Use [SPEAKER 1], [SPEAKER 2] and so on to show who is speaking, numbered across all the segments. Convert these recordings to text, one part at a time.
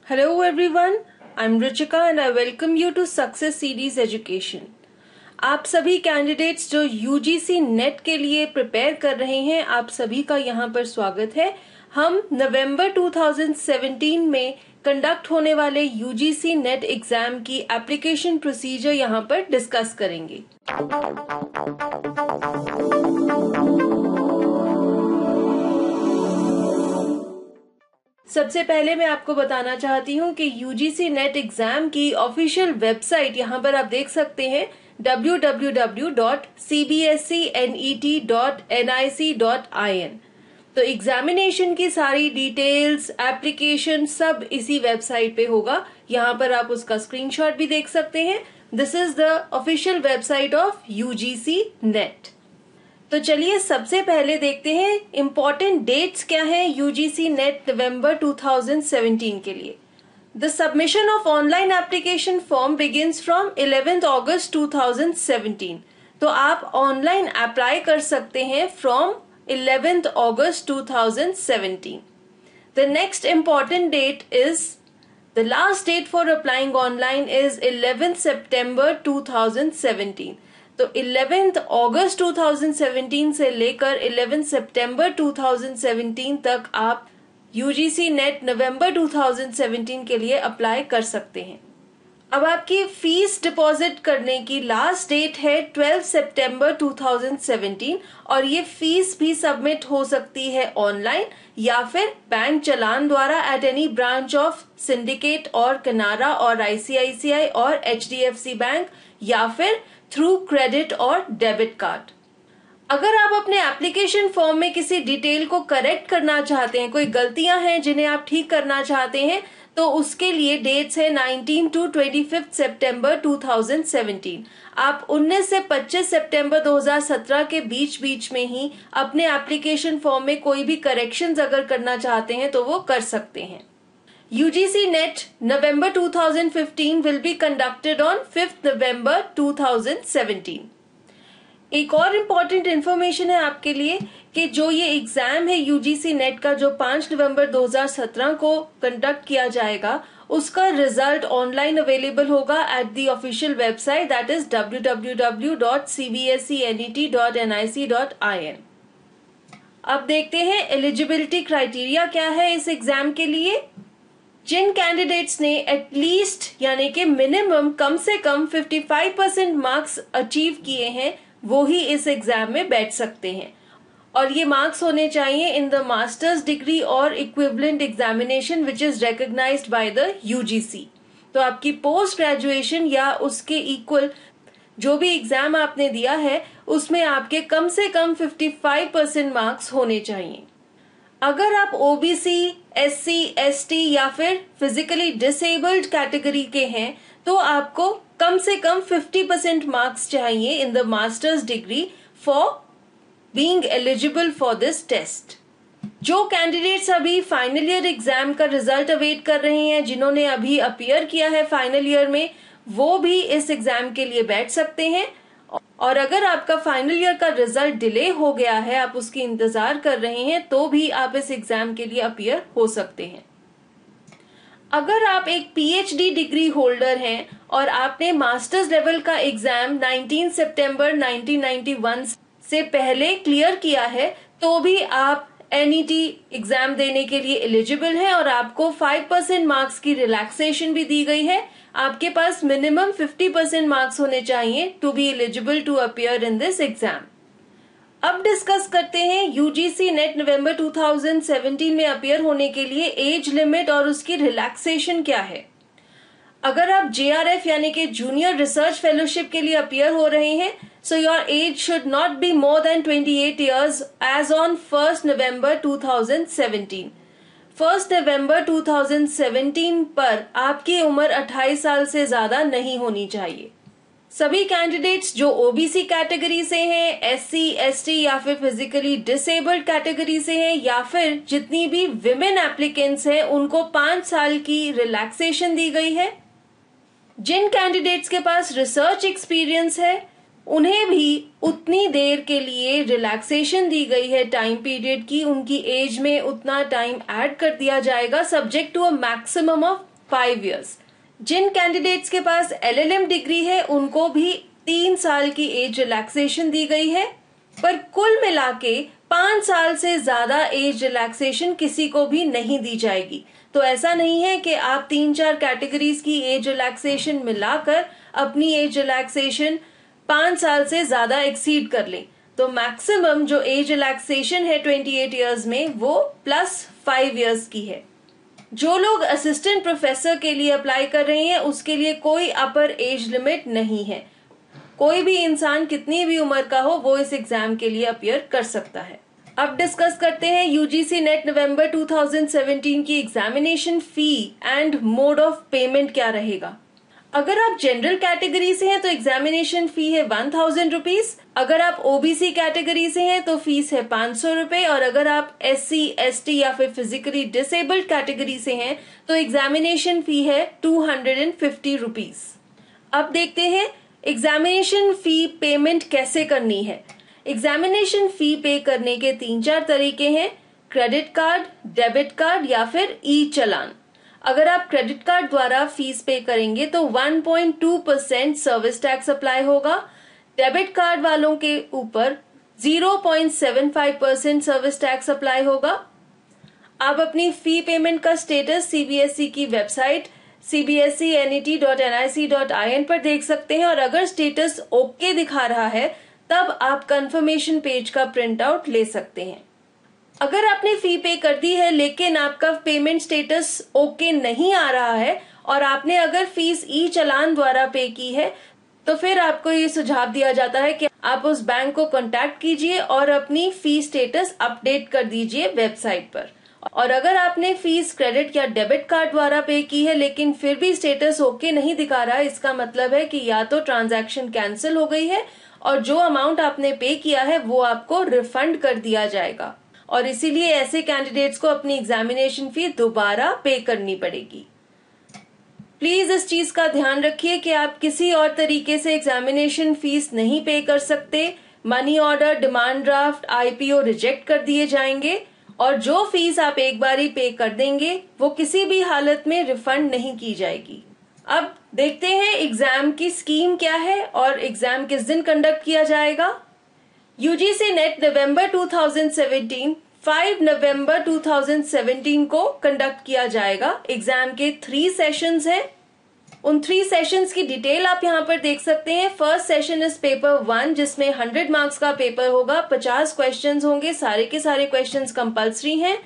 [SPEAKER 1] Hello everyone, I'm Ruchika and I welcome you to Success Series Education. आप सभी candidates जो UGC net के लिए प्रिपेयर कर रहे हैं, आप सभी का यहाँ पर स्वागत है। हम नवंबर 2017 में कंडक्ट होने वाले UGC नेट एग्जाम की एप्लीकेशन प्रोसीजर यहाँ पर डिस्कस करेंगे। सबसे पहले मैं आपको बताना चाहती हूँ कि UGC नेट एग्जाम की ऑफिशियल वेबसाइट यहाँ पर आप देख सकते हैं www.cbscnet.nic.in। तो एग्जामिनेशन की सारी डिटेल्स, एप्लीकेशन सब इसी वेबसाइट पे होगा। यहाँ पर आप उसका स्क्रीनशॉट भी देख सकते हैं। This is the official website of UGC net. तो चलिए सबसे पहले देखते हैं इम्पोर्टेंट डेट्स क्या है UGC नेट नवंबर 2017 के लिए। The submission of online application form begins from 11th August 2017। तो आप ऑनलाइन अप्लाई कर सकते हैं from 11th August 2017। The next important date is the last date for applying online is 11th September 2017। तो 11th August 2017 से लेकर 11th September 2017 तक आप UGC नेट नवंबर 2017 के लिए अप्लाई कर सकते हैं। अब आपकी फीस डिपॉजिट करने की लास्ट डेट है 12 September 2017 और ये फीस भी सबमिट हो सकती है ऑनलाइन या फिर बैंक चालान द्वारा at any branch of syndicate और कनारा और ICICI और HDFC बैंक या फिर थ्रू क्रेडिट और डेबिट कार्ड। अगर आप अपने एप्लीकेशन फॉर्म में किसी डिटेल को करेक्ट करना चाहते हैं, कोई गलतियां हैं जिन्हें आप ठीक करना चाहते हैं, तो उसके लिए डेट्स है 19 to 25 September 2017। आप 19 से 25 सितंबर 2017 के बीच में ही अपने एप्लीकेशन फॉर्म में कोई भी करेक्शंस अगर करना चाहते हैं तो वो कर सकते हैं। UGC net November 2015 will be conducted on 5th November 2017। एक और इम्पोर्टेंट इन्फॉर्मेशन है आपके लिए कि जो ये एग्जाम है UGC नेट का जो 5 नवंबर 2017 को कंडक्ट किया जाएगा, उसका रिजल्ट ऑनलाइन अवेलेबल होगा at the official website that is www.cbscnet.nic.in। अब देखते हैं एलिजिबिलिटी क्राइटेरिया क्या है इस एग्जाम के लिए। जिन कैंडिडेट्स ने एटलीस्ट यानी कि मिनिमम कम से कम 55% मार्क्स अचीव किए हैं वो ही इस एग्जाम में बैठ सकते हैं और ये मार्क्स होने चाहिए इन द मास्टर्स डिग्री और equivalent examination which is recognised by the UGC। तो आपकी पोस्ट ग्रेजुएशन या उसके इक्वल जो भी एग्जाम आपने दिया है उसमें आपके कम से कम 55% मार्क्स होने चाहिए। अगर आप OBC, SC, ST या फिर फिजिकली डिसेबल्ड कैटेगरी के हैं तो आपको कम से कम 50% मार्क्स चाहिए in the masters degree for being eligible for this test. जो कैंडिडेट्स अभी फाइनल ईयर एग्जाम का रिजल्ट अवेट कर रहे हैं, जिन्होंने अभी अपीयर किया है फाइनल ईयर में, वो भी इस एग्जाम के लिए बैठ सकते हैं। और अगर आपका फाइनल ईयर का रिजल्ट डिले हो गया है, आप उसकी इंतजार कर रहे हैं, तो भी आप इस एग्जाम के लिए अपीयर हो सकते हैं। अगर आप एक PhD डिग्री होल्डर हैं और आपने मास्टर्स लेवल का एग्जाम 19 सितंबर 1991 से पहले क्लियर किया है तो भी आप NET एग्जाम देने के लिए एलिजिबल हैं और आपको 5% मार्क्स की रिलैक्सेशन भी दी गई है। आपके पास मिनिमम 50% मार्क्स होने चाहिए to be eligible to appear in this exam. अब डिस्कस करते हैं UGC नेट नवंबर 2017 में अपीयर होने के लिए एज लिमिट और उसकी रिलैक्सेशन क्या है। अगर आप JRF यानी कि जूनियर रिसर्च फेलोशिप के लिए अपीयर हो रहे हैं, so your age should not be more than 28 years age on 1 November 2017। 1 November 2017 पर आपकी उम्र 28 साल से ज्यादा नहीं होनी चाहिए। सभी कैंडिडेट्स जो OBC कैटेगरी से हैं, SC, ST या फिर फिजिकली डिसेबल्ड कैटेगरी से हैं या फिर जितनी भी विमेन एप्लीकेंट्स हैं, उनको 5 साल की रिलैक्सेशन दी गई है। जिन कैंडिडेट्स के पास रिसर्च एक्सपीरियंस है उन्हें भी उतनी देर के लिए रिलैक्सेशन दी गई है टाइम पीरियड की, उनकी एज में उतना टाइम ऐड कर दिया जाएगा subject to a maximum of 5 years। जिन कैंडिडेट्स के पास LLM डिग्री है उनको भी 3 साल की एज रिलैक्सेशन दी गई है, पर कुल मिला के 5 साल से ज्यादा एज रिलैक्सेशन किसी को भी नहीं दी जाएगी। तो ऐसा नहीं है कि आप 3-4 कैटेगरीज की एज रिलैक्सेशन मिलाकर अपनी एज रिलैक्सेशन 5 साल से ज्यादा एक्सीड कर लें। तो मैक्सिमम जो एज रिलैक्सेशन है 28 इयर्स में वो +5 इयर्स की है। जो लोग असिस्टेंट प्रोफेसर के लिए अप्लाई कर रहे हैं उसके लिए कोई अपर एज लिमिट नहीं है। कोई भी इंसान कितनी भी उम्र का हो वो इस एग्जाम के लिए अपीयर कर सकता है। अब डिस्कस करते हैं यूजीसी नेट नवंबर 2017 की examination fee and mode of payment क्या रहेगा। अगर आप जनरल कैटेगरी से हैं तो एग्जामिनेशन फी है 1000 रुपीज। अगर आप ओबीसी कैटेगरी से हैं तो फीस है 500 रुपए, और अगर आप SC, ST या फिर फिजिकली डिसेबल्ड कैटेगरी से हैं तो एग्जामिनेशन फी है 250 रुपीज। अब देखते हैं एग्जामिनेशन फी पेमेंट कैसे करनी है। एग्जामिनेशन फी पे करने के 3-4 तरीके हैं, क्रेडिट कार्ड, डेबिट कार्ड या फिर ई चालान। अगर आप क्रेडिट कार्ड द्वारा फीस पे करेंगे तो 1.2% सर्विस टैक्स अप्लाई होगा। डेबिट कार्ड वालों के ऊपर 0.75% सर्विस टैक्स अप्लाई होगा। आप अपनी फी पेमेंट का स्टेटस CBSE की वेबसाइट cbsenet.nic.in पर देख सकते हैं, और अगर स्टेटस ओके दिखा रहा है तब आप कंफर्मेशन पेज का प्रिंट आउट ले सकते हैं। अगर आपने फी पे कर दी है लेकिन आपका पेमेंट स्टेटस ओके नहीं आ रहा है और आपने अगर फीस ई चालान द्वारा पे की है तो फिर आपको ये सुझाव दिया जाता है कि आप उस बैंक को कांटेक्ट कीजिए और अपनी फी स्टेटस अपडेट कर दीजिए वेबसाइट पर। और अगर आपने फीस क्रेडिट या डेबिट कार्ड द्वारा पे की है लेकिन फिर भी स्टेटस ओके नहीं दिखा रहा, इसका मतलब है कि या तो ट्रांजैक्शन कैंसिल हो गई है और जो अमाउंट आपने पे किया है वो आपको रिफंड कर दिया जाएगा, और इसीलिए ऐसे कैंडिडेट्स को अपनी एग्जामिनेशन फी दोबारा पे करनी पड़ेगी। प्लीज इस चीज का ध्यान रखिए कि आप किसी और तरीके से एग्जामिनेशन फीस नहीं पे कर सकते। Money order, demand draft, IPO reject कर दिए जाएंगे, और जो फीस आप एक बार ही पे कर देंगे वो किसी भी हालत में रिफंड नहीं की जाएगी। अब देखते हैं एग्जाम की स्कीम क्या है और एग्जाम किस दिन कंडक्ट किया जाएगा। यूजीसी नेट नवंबर 2017 5 नवंबर 2017 को कंडक्ट किया जाएगा। एग्जाम के 3 सेशंस हैं। उन 3 सेशंस की डिटेल आप यहाँ पर देख सकते हैं। फर्स्ट सेशन इज पेपर 1 जिसमें 100 मार्क्स का पेपर होगा, 50 क्वेश्चंस होंगे, सारे के सारे क्वेश्चंस कंपल्सरी हैं,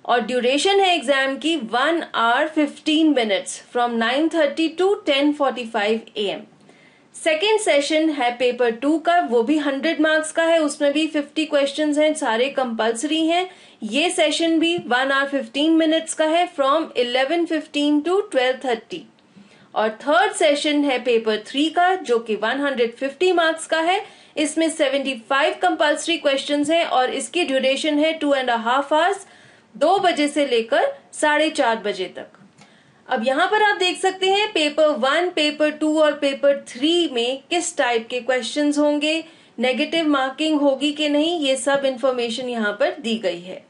[SPEAKER 1] और ड्यूरेशन है एग्जाम की 1 hour 15 minutes from 9:30 to 10:45 AM। Second session है पेपर 2 का, वो भी 100 मार्क्स का है, उसमें भी 50 क्वेश्चंस हैं, सारे कंपल्सरी हैं। ये सेशन भी 1 hour 15 minutes का है फ्रॉम 11:15 to 12:30। और थर्ड सेशन है पेपर 3 का जो कि 150 मार्क्स का है। इसमें 75 कंपल्सरी क्वेश्चंस हैं और इसकी ड्यूरेशन है 2.5 hours, 2 बजे से लेकर 4:30 बजे तक। अब यहाँ पर आप देख सकते हैं पेपर 1, पेपर 2 और पेपर 3 में किस टाइप के क्वेश्चंस होंगे, नेगेटिव मार्किंग होगी कि नहीं, ये सब इंफॉर्मेशन यहाँ पर दी गई है।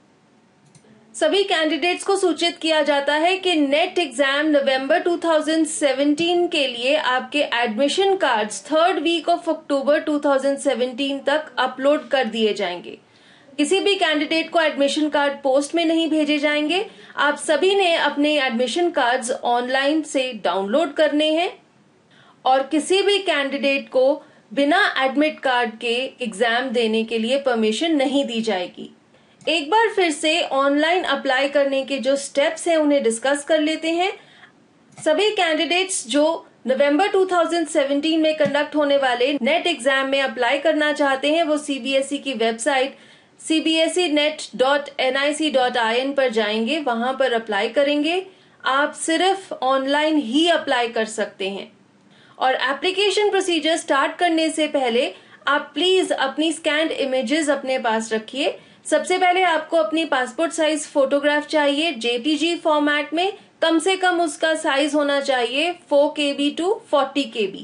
[SPEAKER 1] सभी कैंडिडेट्स को सूचित किया जाता है कि नेट एग्जाम नवंबर 2017 के लिए आपके admission cards 3rd week of October 2017 तक अपलोड कर दिए जाएंगे। किसी भी कैंडिडेट को एडमिशन कार्ड पोस्ट में नहीं भेजे जाएंगे। आप सभी ने अपने एडमिशन कार्ड्स ऑनलाइन से डाउनलोड करने हैं, और किसी भी कैंडिडेट को बिना एडमिट कार्ड के एग्जाम देने के लिए परमिशन नहीं दी जाएगी। एक बार फिर से ऑनलाइन अप्लाई करने के जो स्टेप्स हैं उन्हें डिस्कस कर लेते हैं। सभी कैंडिडेट्स जो नवंबर 2017 में कंडक्ट होने वाले नेट एग्जाम में अप्लाई करना चाहते हैं वो CBSE की वेबसाइट cbsenet.nic.in पर जाएंगे, वहां पर अप्लाई करेंगे। आप सिर्फ ऑनलाइन ही अप्लाई कर सकते हैं, और एप्लीकेशन प्रोसीजर स्टार्ट करने से पहले आप प्लीज अपनी स्कैन्ड इमेजेस अपने पास रखिए। सबसे पहले आपको अपनी पासपोर्ट साइज फोटोग्राफ चाहिए JPG फॉर्मेट में, कम से कम उसका साइज होना चाहिए 4 KB to 40 KB,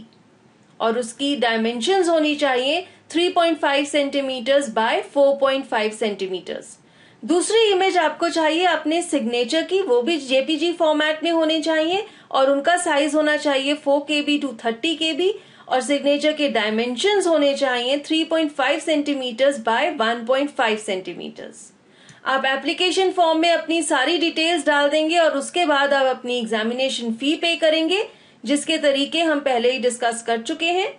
[SPEAKER 1] और उसकी डायमेंशंस होनी चाहिए 3.5 सेंटीमीटर्स बाय 4.5 सेंटीमीटर्स। दूसरी इमेज आपको चाहिए अपने सिग्नेचर की, वो भी जेपीजी फॉर्मेट में होनी चाहिए और उनका साइज होना चाहिए 4 KB to 30 KB और सिग्नेचर के डायमेंशंस होने चाहिए 3.5 सेंटीमीटर्स बाय 1.5 सेंटीमीटर्स। आप एप्लीकेशन फॉर्म में अपनी सारी डिटेल्स डाल देंगे और उसके बाद आप अपनी एग्जामिनेशन फी पे करेंगे, जिसके तरीके हम पहले ही डिस्कस कर चुके हैं।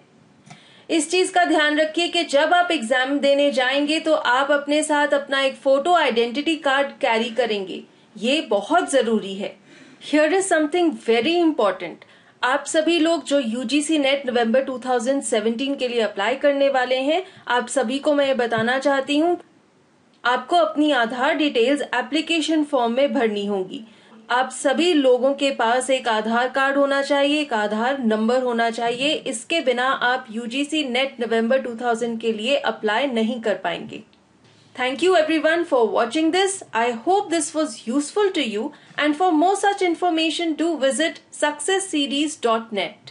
[SPEAKER 1] इस चीज का ध्यान रखिए कि जब आप एग्जाम देने जाएंगे तो आप अपने साथ अपना एक फोटो आइडेंटिटी कार्ड कैरी करेंगे, ये बहुत जरूरी है। Here is something very important. आप सभी लोग जो यूजीसी नेट नवंबर 2017 के लिए अप्लाई करने वाले हैं, आप सभी को मैं बताना चाहती हूँ, आपको अपनी आधार डिटेल्स एप्लीकेशन फॉर्म में भरनी होगी। आप सभी लोगों के पास एक आधार कार्ड होना चाहिए, एक आधार नंबर होना चाहिए। इसके बिना आप यूजीसी नेट नवंबर 2000 के लिए अप्लाई नहीं कर पाएंगे। Thank you everyone for watching this. I hope this was useful to you, and for more such information do visit successseries.net.